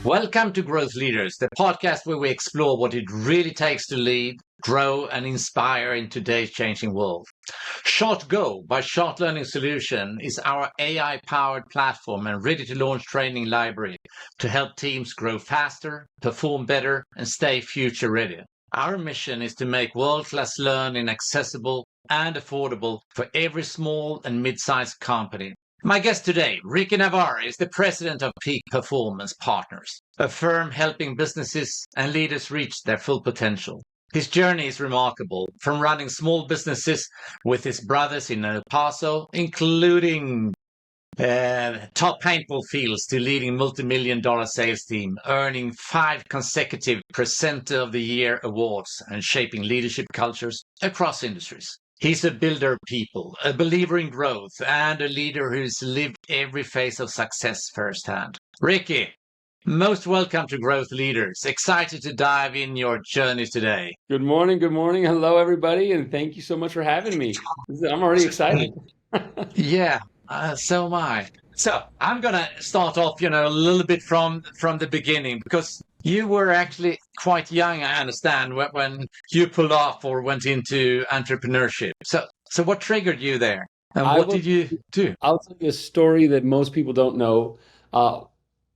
Welcome to Growth Leaders, the podcast where we explore what it really takes to lead, grow, and inspire in today's changing world. Short Go by Short Learning Solution is our AI-powered platform and ready-to-launch training library to help teams grow faster, perform better, and stay future-ready. Our mission is to make world-class learning accessible and affordable for every small and mid-sized company. My guest today, Ricky Navarro, is the president of Peak Performance Partners, a firm helping businesses and leaders reach their full potential. His journey is remarkable, from running small businesses with his brothers in El Paso, including top paintball fields, to leading multi-million-dollar sales team, earning 5 consecutive Presenter of the Year awards and shaping leadership cultures across industries. He's a builder of people, a believer in growth, and a leader who's lived every phase of success firsthand. Ricky, most welcome to Growth Leaders. Excited to dive in your journey today. Good morning. Good morning. Hello, everybody. And thank you so much for having me. I'm already excited. Yeah, so am I. So I'm going to start off, a little bit from the beginning, because you were actually quite young, I understand, when you pulled off or went into entrepreneurship. So what triggered you there? And what did you do? I'll tell you a story that most people don't know.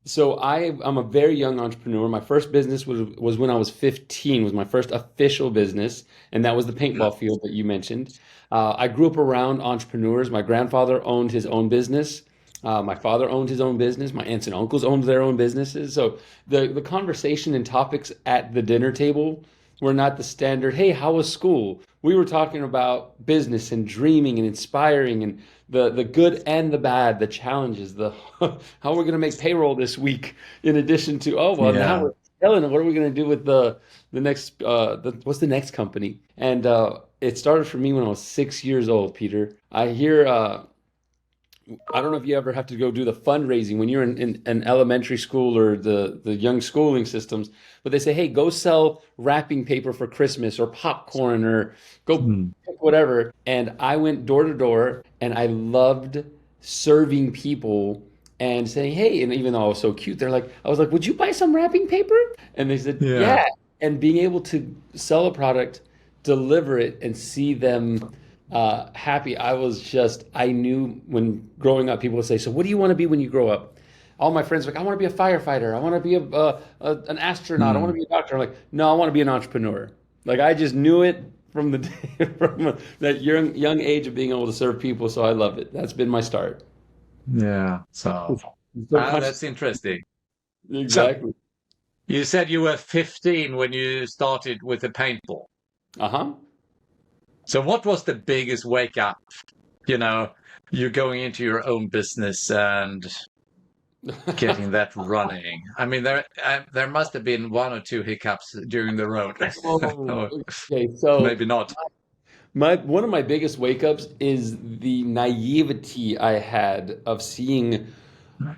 So I'm a very young entrepreneur. My first business was when I was 15, was my first official business, and that was the paintball field that you mentioned. I grew up around entrepreneurs. My grandfather owned his own business. My father owned his own business. My aunts and uncles owned their own businesses. So the conversation and topics at the dinner table were not the standard, hey, how was school? We were talking about business and dreaming and inspiring and the good and the bad, the challenges, how we're going to make payroll this week, in addition to, now we're selling it. What are we going to do with the next, what's the next company? And it started for me when I was 6 years old, Peter. I don't know if you ever have to go do the fundraising when you're in an elementary school or the young schooling systems, but they say, hey, go sell wrapping paper for Christmas or popcorn or go pick whatever. And I went door to door and I loved serving people and saying, hey, and even though I was so cute, I was like, would you buy some wrapping paper? And they said, yeah. And being able to sell a product, deliver it, and see them happy. I knew when growing up, people would say, so what do you want to be when you grow up? All my friends were like, I want to be a firefighter. I want to be an astronaut. I want to be a doctor. I'm like, no, I want to be an entrepreneur. Like, I just knew it from that young age of being able to serve people. So I love it. That's been my start. Yeah. So that's interesting. Exactly. So, you said you were 15 when you started with the paintball. Uh-huh. So what was the biggest wake up? You're going into your own business and getting that running. I mean, there must have been 1 or 2 hiccups during the road. Okay, so maybe not. One of my biggest wake ups is the naivety I had of seeing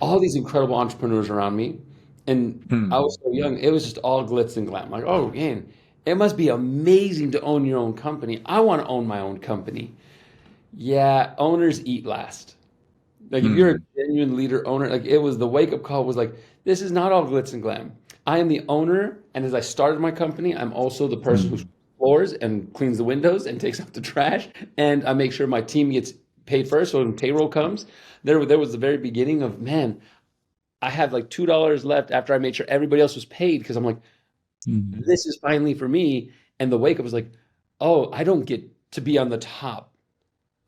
all these incredible entrepreneurs around me. And I was so young, it was just all glitz and glam. Like, oh man, it must be amazing to own your own company. I want to own my own company. Yeah, owners eat last. Like, if you're a genuine leader owner, like, it was the wake-up call was like, this is not all glitz and glam. I am the owner, and as I started my company, I'm also the person who floors and cleans the windows and takes out the trash, and I make sure my team gets paid first. So when payroll comes, there was the very beginning of, man, I have like $2 left after I made sure everybody else was paid, because I'm like, this is finally for me. And the wake up was like, oh, I don't get to be on the top.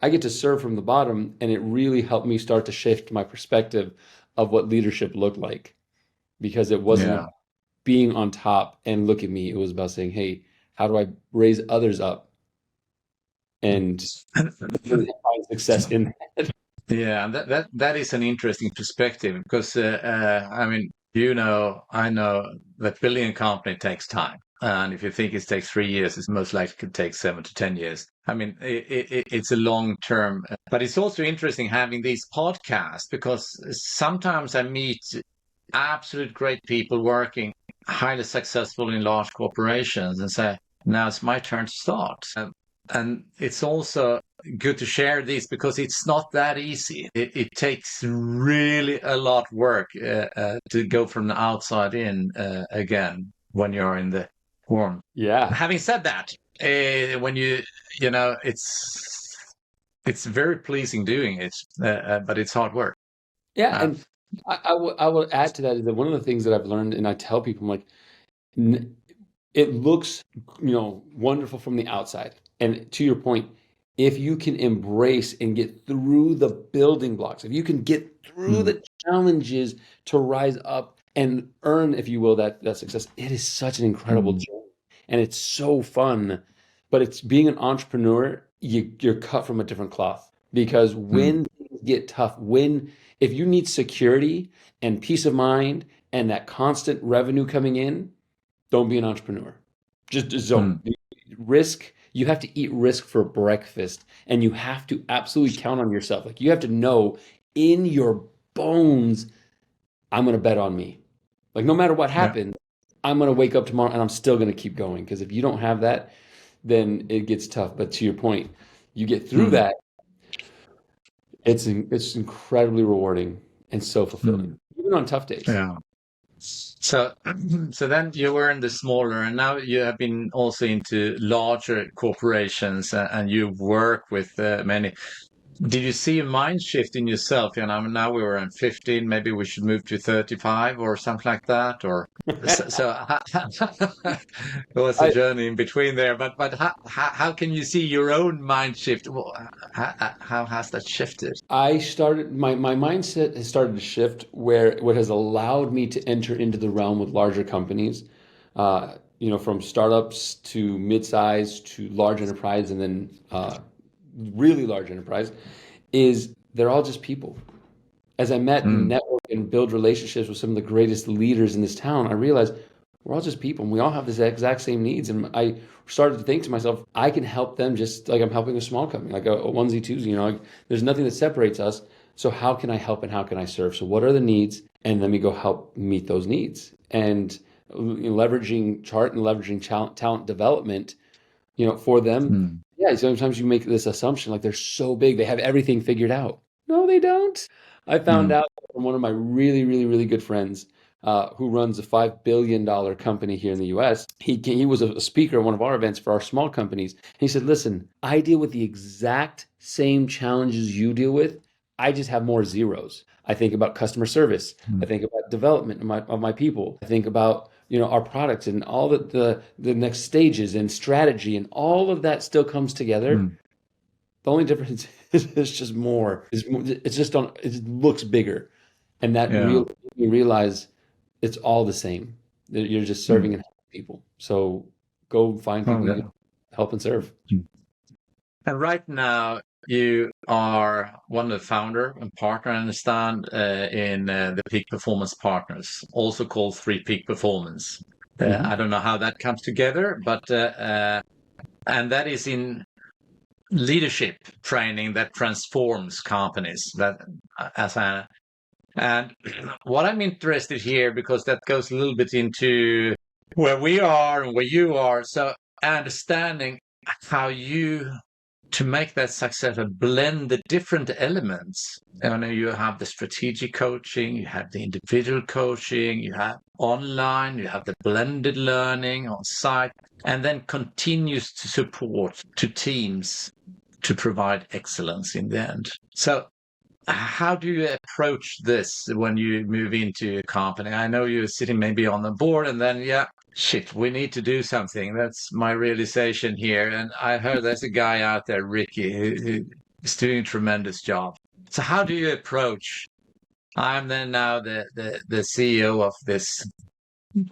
I get to serve from the bottom. And it really helped me start to shift my perspective of what leadership looked like, because it wasn't about being on top and look at me. It was about saying, hey, how do I raise others up and find success in that? Yeah, that is an interesting perspective, because I know that building a company takes time. And if you think it takes 3 years, it's most likely could take 7 to 10 years. I mean, it's a long term, but it's also interesting having these podcasts, because sometimes I meet absolute great people working highly successful in large corporations and say, now it's my turn to start. And it's also good to share this because it's not that easy. It takes really a lot of work to go from the outside in again when you're in the form. Yeah. Having said that, when you know, it's very pleasing doing it, but it's hard work. Yeah, Uh, and I will add to that is that one of the things that I've learned, and I tell people, I'm like, it looks, wonderful from the outside. And to your point, if you can embrace and get through the building blocks, if you can get through mm, the challenges to rise up and earn, if you will, that success, it is such an incredible mm, journey. And it's so fun. But it's being an entrepreneur, you're cut from a different cloth because mm, when things get tough, if you need security and peace of mind and that constant revenue coming in, don't be an entrepreneur. Just don't. mm, Risk, you have to eat risk for breakfast and you have to absolutely count on yourself. Like you have to know in your bones, I'm going to bet on me. Like no matter what yeah. happens, I'm going to wake up tomorrow and I'm still going to keep going. Because if you don't have that, then it gets tough. But to your point, you get through Mm, that, it's incredibly rewarding and so fulfilling, mm, even on tough days. yeah. So, so then you were in the smaller, and now you have been also into larger corporations, and you work with many. Did you see a mind shift in yourself? Now we were in 15, maybe we should move to 35 or something like that. Or so it was a I, journey in between there. But how can you see your own mind shift? Well, how has that shifted? I started my mindset has started to shift where what has allowed me to enter into the realm with larger companies, from startups to mid-size to large enterprise and then really large enterprise, is they're all just people. As I met and Mm, network and build relationships with some of the greatest leaders in this town, I realized we're all just people and we all have the exact same needs. And I started to think to myself, I can help them just like I'm helping a small company, like a onesie twosie, like there's nothing that separates us. So how can I help and how can I serve? So what are the needs? And let me go help meet those needs. And leveraging chart and leveraging talent development, for them. mm, Yeah, sometimes you make this assumption like they're so big, they have everything figured out. No, they don't. I found mm, out from one of my really, really, really good friends who runs a $5 billion company here in the US. He was a speaker at one of our events for our small companies. And he said, listen, I deal with the exact same challenges you deal with. I just have more zeros. I think about customer service. I mm, think about development of my people. I think about our products and all the next stages and strategy and all of that still comes together. mm. The only difference is it's just more. It's just it looks bigger, and Yeah. you realize it's all the same. You're just serving Mm. and helping people. So go find Oh, people you yeah. can help and serve. And right now, you are one of the founder and partner, I understand, in the Peak Performance Partners, also called Three Peak Performance. Mhm. I don't know how that comes together, but and that is in leadership training that transforms companies. That as I and what I'm interested here because that goes a little bit into where we are and where you are. So understanding how you to make that success and blend the different elements. You have the strategic coaching, you have the individual coaching, you have online, you have the blended learning on site, and then continues to support to teams to provide excellence in the end. So how do you approach this when you move into a company? I know you're sitting maybe on the board and then, yeah, shit, we need to do something. That's my realization here. And I heard there's a guy out there, Ricky, who is doing a tremendous job. So how do you approach? I'm then now the CEO of this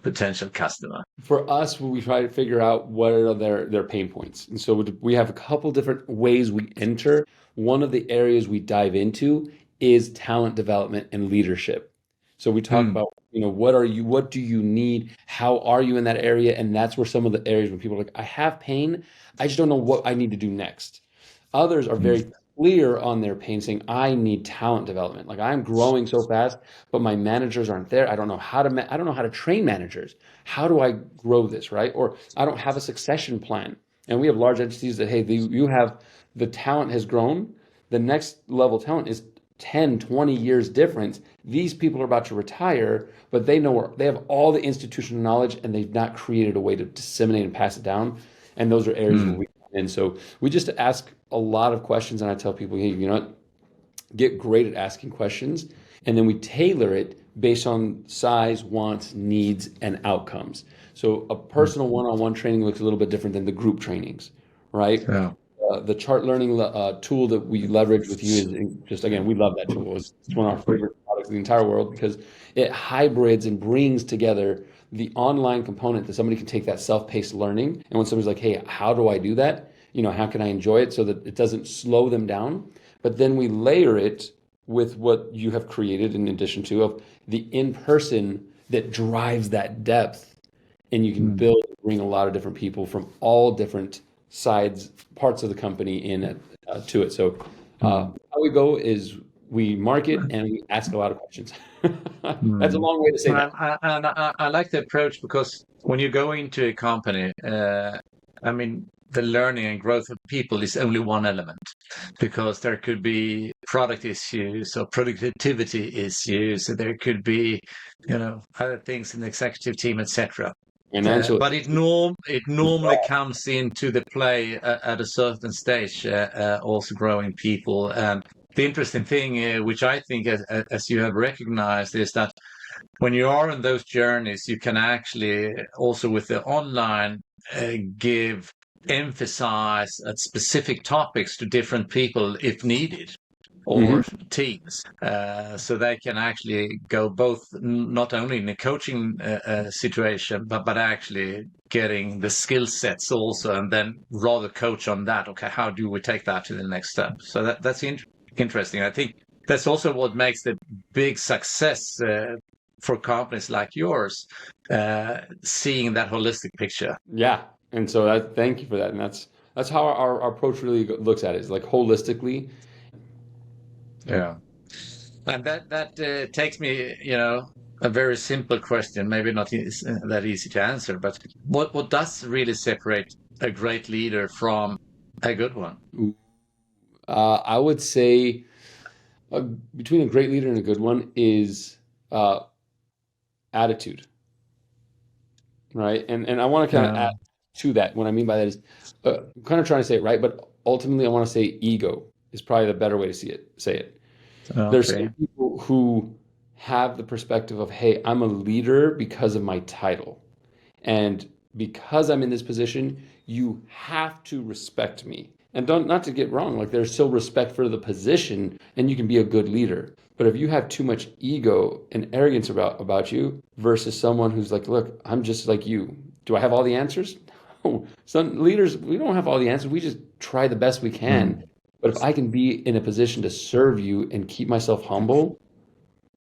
potential customer. For us, we try to figure out what are their pain points. And so we have a couple different ways we enter. One of the areas we dive into is talent development and leadership. So we talk Hmm. about, what do you need? How are you in that area? And that's where some of the areas when people are like, I have pain, I just don't know what I need to do next. Others are Hmm. very clear on their pain, saying, I need talent development. Like I'm growing so fast, but my managers aren't there. I don't know how to train managers. How do I grow this, right? Or I don't have a succession plan. And we have large entities that, hey, you have the talent has grown. The next level talent is 10, 20 years difference. These people are about to retire, but they know they have all the institutional knowledge and they've not created a way to disseminate and pass it down. And those are areas where we come in. So we just ask a lot of questions, and I tell people, hey, you know what? Get great at asking questions, and then we tailor it based on size, wants, needs, and outcomes. So a personal one-on-one training looks a little bit different than the group trainings, right? Yeah. The chart learning tool that we leverage with you is just, again, we love that tool. It's one of our favorite products in the entire world because it hybrids and brings together the online component that somebody can take that self-paced learning. And when somebody's like, hey, how do I do that? You know, how can I enjoy it so that it doesn't slow them down? But then we layer it with what you have created in addition to of the in-person that drives that depth. And you can build and bring a lot of different people from all different sides, parts of the company in to it. So how we go is we market and we ask a lot of questions. That's a long way to say that. I like the approach because when you go into a company, I mean, the learning and growth of people is only one element because there could be product issues or productivity issues. There could be, you know, other things in the executive team, etc. Financial. But it normally comes into the play at a certain stage, also growing people. And the interesting thing, which I think, as you have recognized, is that when you are on those journeys, you can actually also with the online give emphasize at specific topics to different people if needed or teams, so they can actually go both not only in a coaching situation, but actually getting the skill sets also, and then rather coach on that. Okay, how do we take that to the next step? So that's interesting. I think that's also what makes the big success for companies like yours, seeing that holistic picture. Yeah, and so thank you for that. And that's how our approach really looks at it. It's like holistically. Yeah. And that takes me, you know, a very simple question, maybe not that easy to answer, but what does really separate a great leader from a good one? I would say between a great leader and a good one is attitude, right? And I want to kind of Yeah. add to that. What I mean by that is I'm kind of trying to say it right, but ultimately I want to say ego is probably the better way to say it. There's Okay. some people who have the perspective of, hey, I'm a leader because of my title. And because I'm in this position, you have to respect me. And don't not to get wrong, like there's still respect for the position and you can be a good leader. But if you have too much ego and arrogance about you versus someone who's like, look, I'm just like you. Do I have all the answers? No. Some leaders, we don't have all the answers. We just try the best we can. But if I can be in a position to serve you and keep myself humble,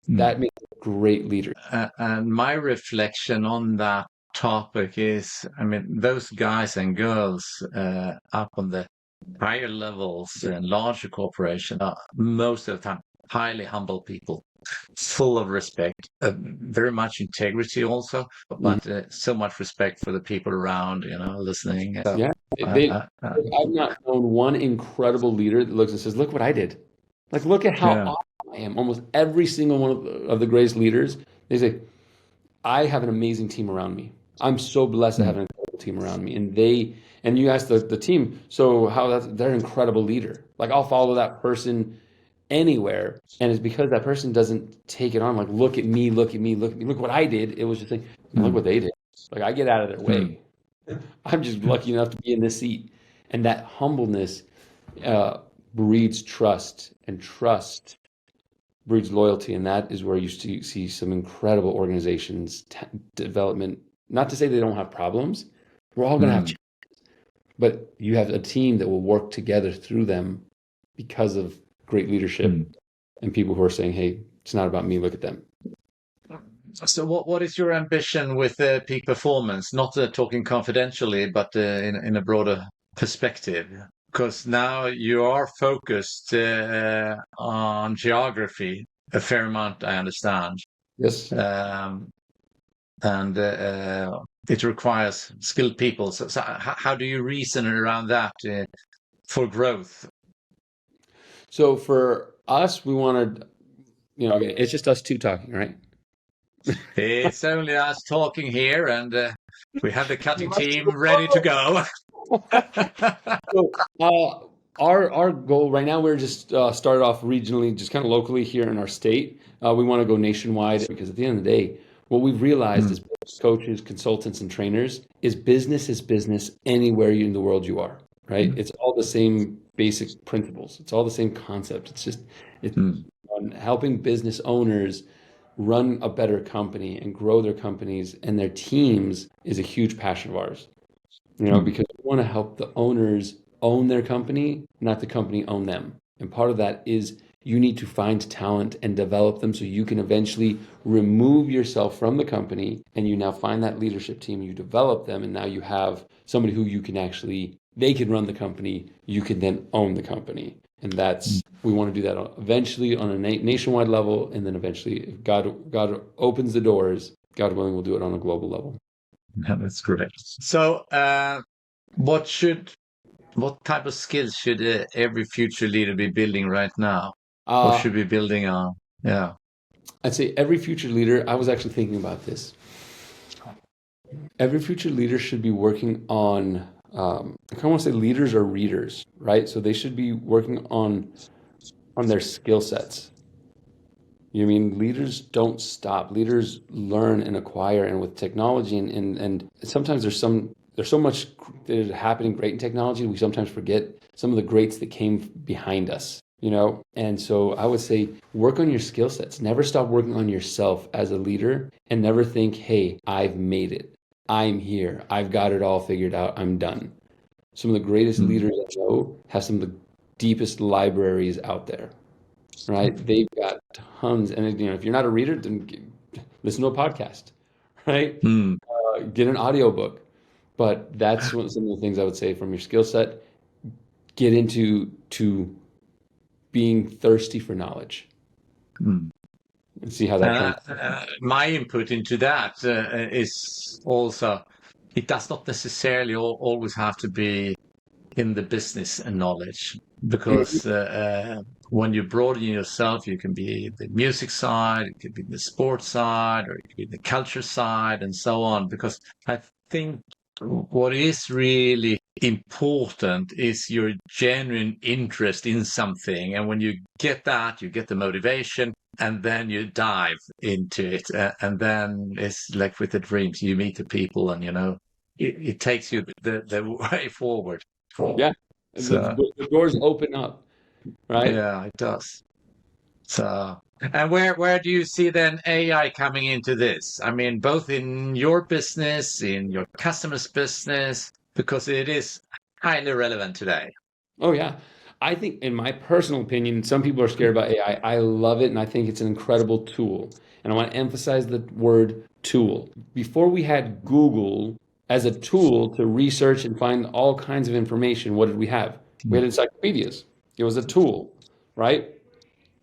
that makes a great leader. And my reflection on that topic is, I mean, those guys and girls up on the higher levels in larger corporations are most of the time highly humble people, full of respect, very much integrity also, but so much respect for the people around, you know, listening. So, Yeah, I've not known one incredible leader that looks and says, "Look what I did." Like, look at how yeah. awesome I am. Almost every single one of the greatest leaders, they say, "I have an amazing team around me. I'm so blessed to have an incredible team around me." And you ask the team, so they're an incredible leader. Like, I'll follow that person anywhere, and it's because that person doesn't take it on. Like, look at me, look at me, look at me, look what I did. It was just like, look what they did. Like, I get out of their way. I'm just lucky enough to be in this seat. And that humbleness breeds trust, and trust breeds loyalty. And that is where you see some incredible organizations development. Not to say they don't have problems. We're all going to have challenges. But you have a team that will work together through them because of great leadership and people who are saying, hey, it's not about me, look at them. So what is your ambition with peak performance? Not talking confidentially, but in a broader perspective. Because now you are focused on geography a fair amount, I understand. Yes. And it requires skilled people. So how do you reason around that for growth? So for us, we wanted, again, it's just us two talking, right? It's only us talking here, and we have the cutting team ready to go. So, our goal right now, we're just started off regionally, just kind of locally here in our state. We want to go nationwide because at the end of the day, what we've realized Mm, as coaches, consultants, and trainers is business anywhere in the world you are, right? It's all the same basic principles. It's all the same concept. It's mm, on helping business owners run a better company and grow their companies and their teams is a huge passion of ours. mm, Because we want to help the owners own their company, not the company own them. And part of that is you need to find talent and develop them so you can eventually remove yourself from the company and you now find that leadership team, you develop them, and now you have somebody who you can actually, they can run the company, you can then own the company. And we want to do that eventually on a nationwide level. And then eventually, if God opens the doors, God willing, we'll do it on a global level. yeah, that's great. So, what should what type of skills should every future leader be building right now? What Uh, should be building on? Yeah. I'd say every future leader, I was actually thinking about this. Every future leader should be working on, I kind of want to say leaders are readers, right? So they should be working on their skill sets. You mean leaders don't stop. Leaders learn and acquire, and with technology and sometimes there's so much that is happening great in technology, we sometimes forget some of the greats that came behind us, And so I would say work on your skill sets. Never stop working on yourself as a leader and never think, hey, I've made it. I'm here. I've got it all figured out. I'm done. Some of the greatest Mm. leaders I know have some of the deepest libraries out there, right? They've got tons, and if you're not a reader, then listen to a podcast, right? Mm. Get an audiobook. But that's some of the things I would say from your skill set. Get into to being thirsty for knowledge Mm. and see how that My input into that is also it does not necessarily always have to be in the business and knowledge because when you broaden yourself, you can be the music side, it could be the sports side, or it could be the culture side, and so on. Because I think what is really important is your genuine interest in something. And when you get that, you get the motivation, and then you dive into it. And then it's like with the dreams, you meet the people, and it takes you the way forward. Yeah, So the doors open up, right? yeah, it does. So and where do you see then AI coming into this? I mean, both in your business, in your customers' business, because it is highly relevant today. Oh yeah. I think in my personal opinion, some people are scared about AI. I love it and I think it's an incredible tool. And I want to emphasize the word tool. Before we had Google as a tool to research and find all kinds of information, what did we have? We had encyclopedias. It was a tool, right?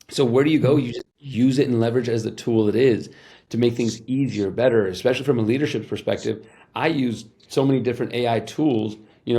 So where do you go? You just use it and leverage it as the tool it is to make things easier, better, especially from a leadership perspective. I use so many different AI tools,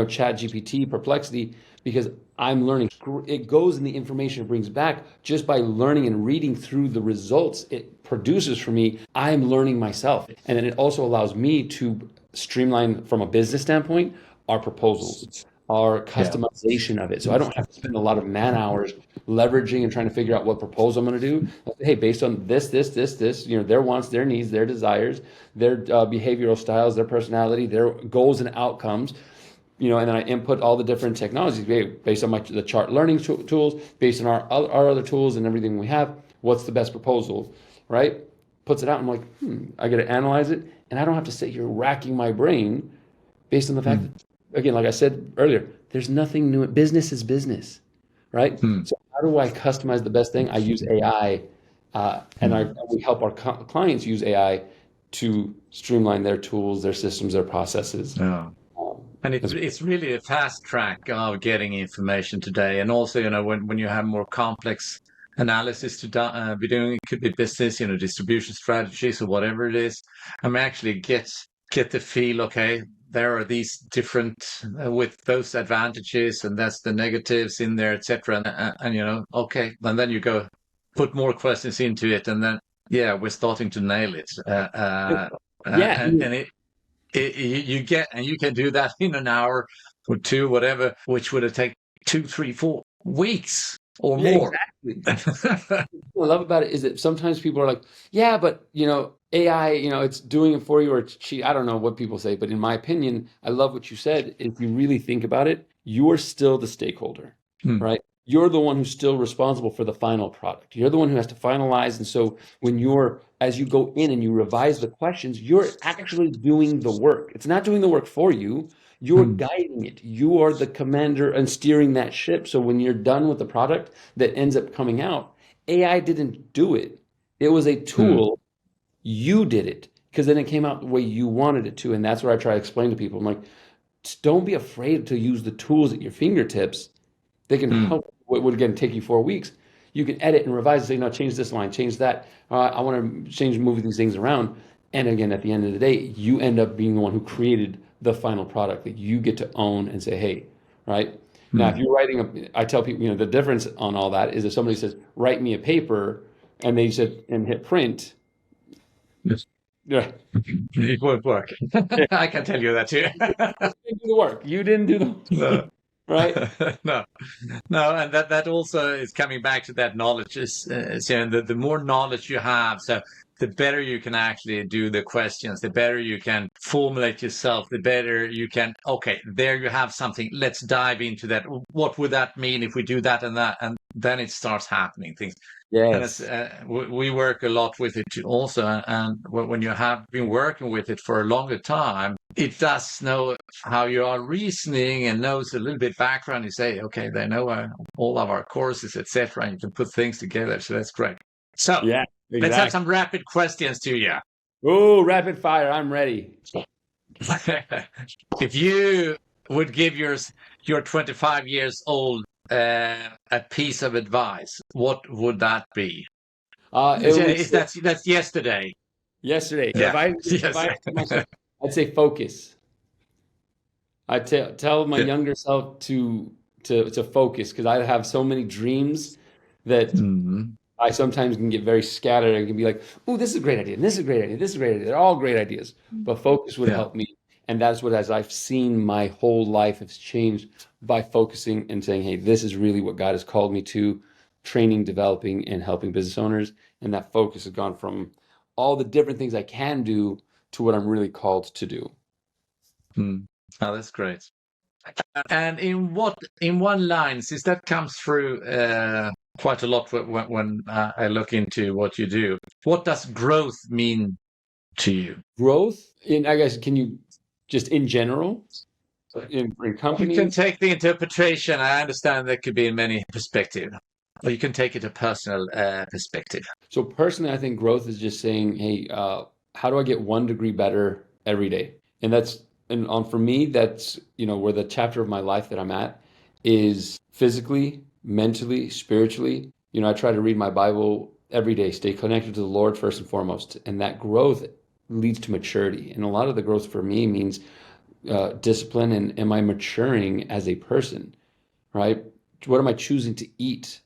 Chat GPT, Perplexity, because I'm learning. It goes in the information it brings back just by learning and reading through the results it produces for me. I'm learning myself. And then it also allows me to streamline from a business standpoint our proposals, our Yeah. customization of it. So I don't have to spend a lot of man hours leveraging and trying to figure out what proposal I'm going to do. Hey, based on this, their wants, their needs, their desires, their behavioral styles, their personality, their goals and outcomes, and then I input all the different technologies based on the chart learning tools, based on our other tools and everything we have. What's the best proposal, right? Puts it out. I'm like, I got to analyze it, and I don't have to sit here racking my brain based on the fact Mm. that, again, like I said earlier, there's nothing new. Business is business, right? Mm. So how do I customize the best thing? I use AI, and we help our clients use AI to streamline their tools, their systems, their processes. Yeah. And it's really a fast track of getting information today. And also, when you have more complex analysis to be doing, it could be business, distribution strategies or whatever it is. I mean, actually get get the feel, okay, there are these different with those advantages and that's the negatives in there, etc. And okay, and then you go put more questions into it, and then yeah, we're starting to nail it. Yeah, And you get, and you can do that in an hour or two, whatever, which would have taken 2, 3, 4 weeks or yeah, more. exactly. What I love about it is that sometimes people are like, yeah, but AI, it's doing it for you, or it's cheat. I don't know what people say, but in my opinion, I love what you said. If you really think about it, you're still the stakeholder, Hmm. right? You're the one who's still responsible for the final product. You're the one who has to finalize. And so as you go in and you revise the questions, you're actually doing the work. It's not doing the work for you. You're Hmm. guiding it. You are the commander and steering that ship. So when you're done with the product that ends up coming out, AI didn't do it. It was a Hmm. tool. You did it because then it came out the way you wanted it to. And that's what I try to explain to people. I'm like, don't be afraid to use the tools at your fingertips. They can Hmm. help what would again take you 4 weeks. You can edit and revise and say, no, change this line, change that. I want to change, move these things around. And again, at the end of the day, you end up being the one who created the final product that you get to own and say, hey, right? Now, if Hmm. you're I tell people, the difference on all that is if somebody says, write me a paper, and they said, and hit print, Yes. yeah, It won't work. I can tell you that too. you didn't do the work. You didn't do the, No. right? No, no, and that also is coming back to that knowledge. The more knowledge you have, so the better you can actually do the questions, the better you can formulate yourself, the better you can. Okay, there you have something. Let's dive into that. What would that mean if we do that and that? And then it starts happening things. And Yes. we work a lot with it also. And when you have been working with it for a longer time, it does know how you are reasoning and knows a little bit background. You say, okay, they know all of our courses, etc. And you can put things together. So that's great. So Yeah, let's have exactly. some rapid questions to you. Oh, rapid fire. I'm ready. If you would give your 25 years old a piece of advice, what would that be? It would If that's yesterday. yesterday. Yeah. If Yes. I myself, I'd say focus. I tell my younger self to focus because I have so many dreams that Mhm. I sometimes can get very scattered and can be like, "Oh, this is a great idea, and this is a great idea, this is a great idea." They're all great ideas, but focus would Yeah. help me, and that's what as I've seen my whole life has changed by focusing and saying, "Hey, this is really what God has called me to." Training, developing, and helping business owners, and that focus has gone from all the different things I can do to what I'm really called to do. Mm. Oh, that's great. And in one line, since that comes through quite a lot when I look into what you do, what does growth mean to you? Growth, and I guess, can you just in general in You can companies? take the interpretation. I understand that could be in many perspectives, or you can take it a personal perspective. So personally, I think growth is just saying, hey, how do I get 1 degree better every day? And for me, that's, where the chapter of my life that I'm at is physically, mentally, spiritually. I try to read my Bible every day, stay connected to the Lord first and foremost. And that growth leads to maturity. And a lot of the growth for me means discipline and am I maturing as a person, right? What am I choosing to eat,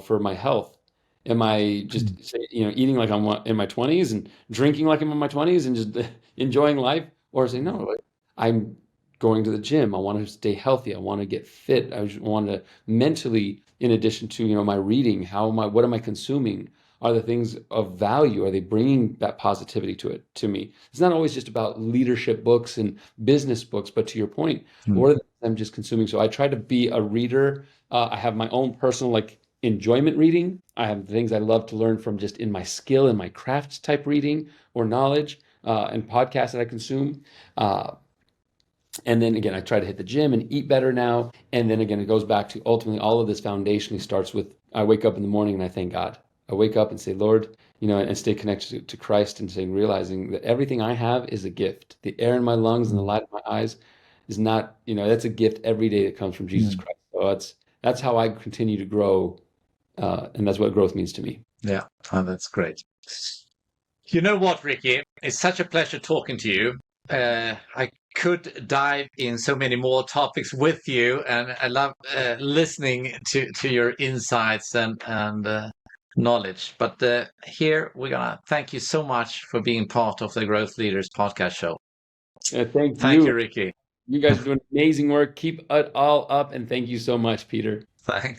for my health? Am I just, eating like I'm in my 20s and drinking like I'm in my 20s and just enjoying life? Or say, no, like, I'm going to the gym. I want to stay healthy. I want to get fit. I just want to mentally, in addition to, my reading, what am I consuming? Are the things of value? Are they bringing that positivity to me? It's not always just about leadership books and business books, but to your point, what are the things I'm just consuming? So I try to be a reader. I have my own personal enjoyment reading. I have things I love to learn from just in my skill and my craft type reading or knowledge, and podcasts that I consume. Uh, and then again, I try to hit the gym and eat better now. And then again, it goes back to ultimately all of this foundationally starts with I wake up in the morning and I thank God. I wake up and say, Lord, and stay connected to Christ and saying, realizing that everything I have is a gift. The air in my lungs and the light in my eyes is not, that's a gift every day that comes from Jesus Mm. Christ. So that's how I continue to grow. And that's what growth means to me. Yeah, oh, that's great. You know what, Ricky? It's such a pleasure talking to you. I could dive in so many more topics with you, and I love listening to your insights and knowledge. But here we're gonna thank you so much for being part of the Growth Leaders podcast show. Thank Thank you. you, Ricky. You guys are doing amazing work. Keep it all up, and thank you so much, Peter. Thanks.